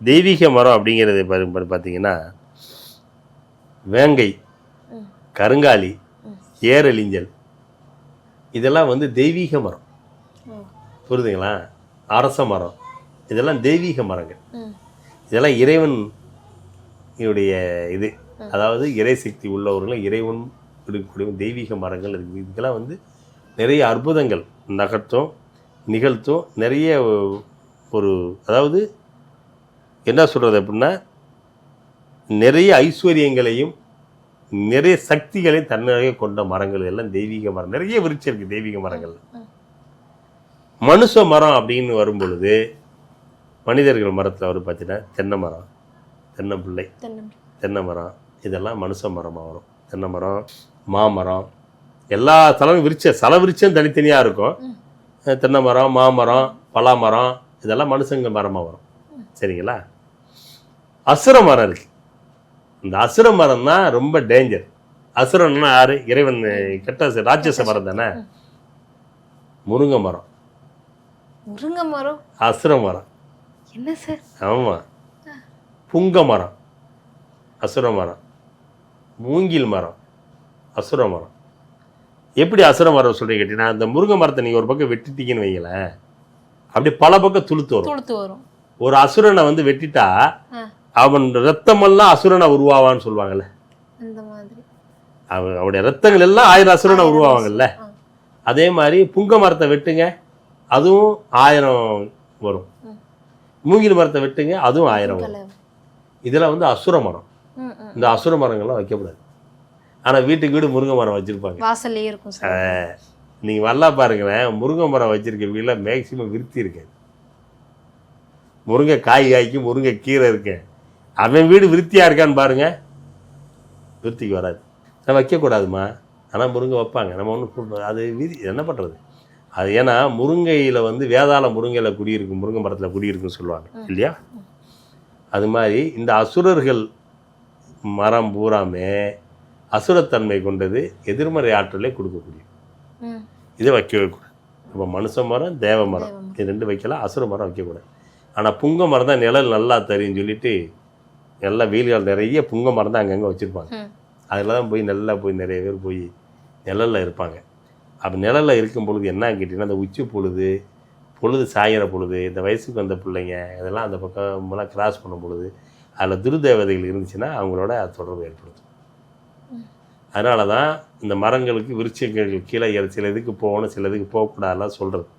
தெய்வீக மரம் அப்படிங்கிறது பார்த்தீங்கன்னா வேங்கை, கருங்காலி, ஏரலிஞ்சல் இதெல்லாம் வந்து தெய்வீக மரம். புரியுதுங்களா? அரச மரம் இதெல்லாம் தெய்வீக மரங்கள். இதெல்லாம் இறைவன் இவருடைய இது, அதாவது இறை சக்தி உள்ளவர்களும் இறைவன் இருக்கக்கூடிய தெய்வீக மரங்கள் இருக்குது. இதுக்கெல்லாம் வந்து நிறைய அற்புதங்கள் நிகழ்த்தும் நிறைய ஒரு, அதாவது என்ன சொல்கிறது அப்படின்னா, நிறைய ஐஸ்வர்யங்களையும் நிறைய சக்திகளையும் தன்னிறைய கொண்ட மரங்கள் எல்லாம் தெய்வீக மரம். நிறைய விருட்சம் இருக்குது தெய்வீக மரங்கள். மனுஷ மரம் அப்படின்னு வரும் பொழுது மனிதர்கள் மரத்தில் அவர் பார்த்தீங்கன்னா தென்னை மரம், தென்னம்பிள்ளை, தென்னை மரம் இதெல்லாம் மனுஷ மரமாக வரும். தென்னை மரம், மாமரம், எல்லா தளமும் சல விருட்சம் தனித்தனியாக இருக்கும். தென்னை மரம், மாமரம், பலாமரம் இதெல்லாம் மனுஷங்க மரமாக வரும். சரிங்களா? அசுர மரம் இருக்குது. இந்த அசுர மரம் தான் ரொம்ப டேஞ்சர். அசுரன்னா யாரு? இறைவன் கெட்ட ராட்சச மரம் தானே. முருங்கை மரம், முருங்கை மரம் அசுர மரம். என்ன சார்? ஆமாம். புங்க மரம் அசுர மரம், மூங்கில் மரம் அசுர மரம். எப்படி அசுர மரம் சொல்றீங்க கேட்டீங்கன்னா, அந்த முருங்கை மரத்தை நீங்கள் ஒரு பக்கம் வெட்டிட்டீங்கன்னு வைங்களேன், அப்படி பல பக்கம் துளுத்து வரும். ஒரு அசுரனை வந்து வெட்டிட்டா அவன் ரத்தமெல்லாம் அசுரனை உருவாவான்னு சொல்லுவாங்கல்ல, அவனுடைய ரத்தங்கள் எல்லாம் 1000 அசுரனை உருவாவாங்கல்ல. அதே மாதிரி புங்க மரத்தை வெட்டுங்க, அதுவும் 1000 வரும். மூங்கில் மரத்தை வெட்டுங்க, அதுவும் 1000 வரும். இதெல்லாம் வந்து அசுர மரம். இந்த அசுர மரங்கள்லாம் வைக்கக்கூடாது. ஆனால் வீட்டுக்கு வீடு முருங்கை மரம் வச்சுருப்பாங்க, வாசல்லே இருக்கும். நீங்கள் நல்லா பாருங்களேன், முருங்கை மரம் வச்சுருக்க வீட்டில் மேக்சிமம் விருத்தி இருக்காது. முருங்கை காய்க்கு முருங்கை கீரை இருக்கு, அவன் வீடு விருத்தியாக இருக்கான்னு பாருங்கள், விருத்திக்கு வராது. நான் வைக்கக்கூடாதுமா, ஆனால் முருங்கை வைப்பாங்க. நம்ம ஒன்று அது விதி, என்ன பண்ணுறது அது? ஏன்னா முருங்கையில் வந்து வேதாள முருங்கையில் குடியிருக்கும், முருங்கை மரத்தில் குடியிருக்குன்னு சொல்லுவாங்க இல்லையா? அது மாதிரி இந்த அசுரர்கள் மரம் பூராமே அசுரத்தன்மை கொண்டது, எதிர்மறை ஆற்றலை கொடுக்கக்கூடிய. இதை வைக்கவே கூடாது. இப்போ மனுஷ மரம், தேவ மரம் இது 2 வைக்கலாம், அசுர மரம் வைக்கக்கூடாது. ஆனால் புங்க மரம் தான் நிழல் நல்லா தெரியும்னு சொல்லிட்டு நல்லா வெயில்கள் நிறைய புங்க மரம் தான் அங்கங்கே வச்சுருப்பாங்க. அதில் தான் போய் நல்லா போய் நிறைய பேர் போய் நிழலில் இருப்பாங்க. அப்போ நிழலில் இருக்கும் பொழுது என்ன கேட்டிங்கன்னா, அந்த உச்சி பொழுது சாயிற பொழுது, இந்த வயசுக்கு வந்த பிள்ளைங்க இதெல்லாம் அந்த பக்கமெல்லாம் கிராஸ் பண்ணும் பொழுது அதில் துர்தேவதைகள் இருந்துச்சுன்னா அவங்களோட தொடர்பு ஏற்படுத்தும். அதனால தான் இந்த மரங்களுக்கு விருட்சங்களுக்கு கீழே சில இதுக்கு போகணும், சில இதுக்கு போகக்கூடாதுலாம் சொல்கிறது.